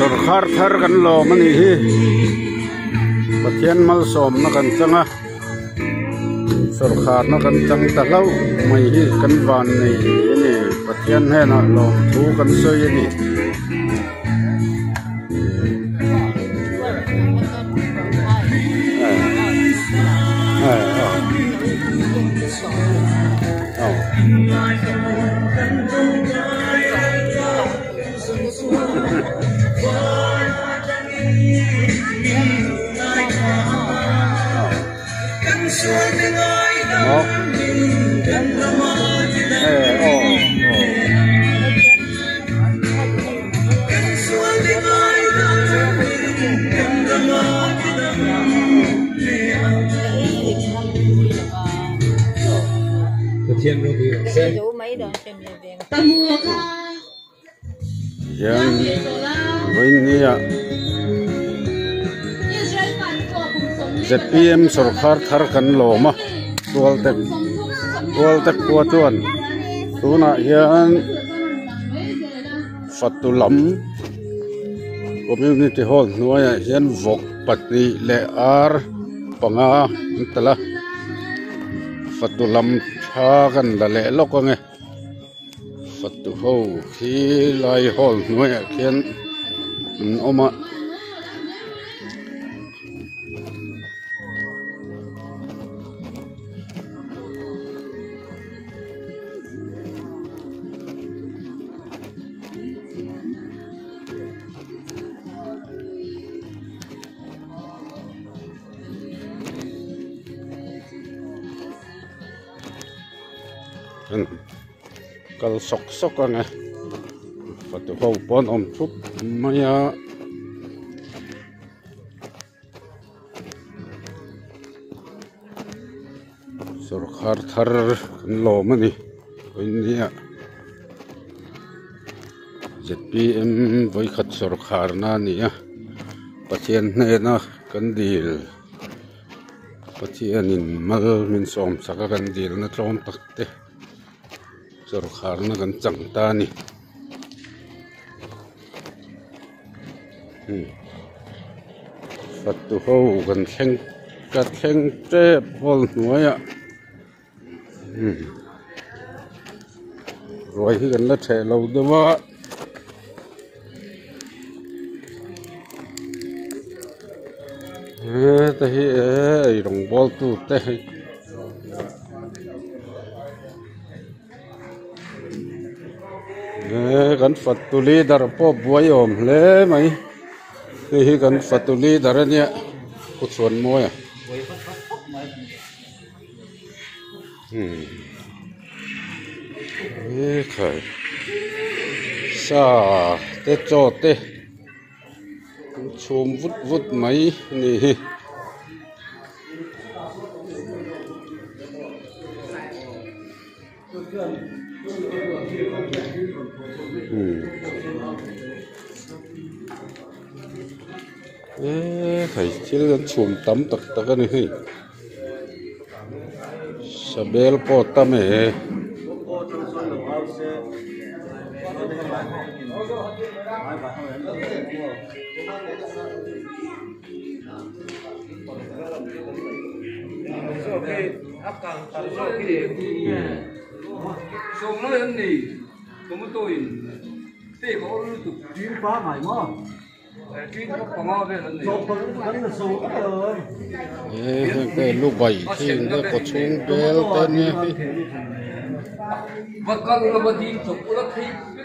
Sarkar thar kan lo mani hi pathian mal som na kan changa sarkar na kan chang talau mai hi kan van nei ni pathian he na lo thu kan soi ni thiên luôn đi xe đủ mấy đoạn trên địa viện ta mua yang với nia ZPM sarkar thar kan lo ma tual tek kwa tuan tuna hian Fatulam community hall nuaya hian vok patni le ar panga tala Fatulam tha kan la le lok nge Fatu ho khi lai hall nuaya hian oma kal sok anga Fatu ho pon om thup maya sarkar thar kan lo mani oinia ZPM voi khat sarkar na nia pathian hne na kan dil pathian in mal min som saka kan dil na tlom takte sarkar na kan chang ta ni Fatu ho kan thleng tre pol nuaya rồi khi gần là trẻ lâu đó mà thế đồng ball tu thế gần Fatuli dar po buai om le mai thì gần Fatuli dar nia cút xuân môi à khởi sa tết cho tết chôm vút mấy nè khởi chỉ là chôm tắm tắc cái này sabel po tame xong nó lên đi có một tôi tê có tục chuyến phá mày mà chuyến có phòng ngõ về lần này cái lúc bảy thì nó có chung bel tên nhé và con là một team chụp nó thấy biết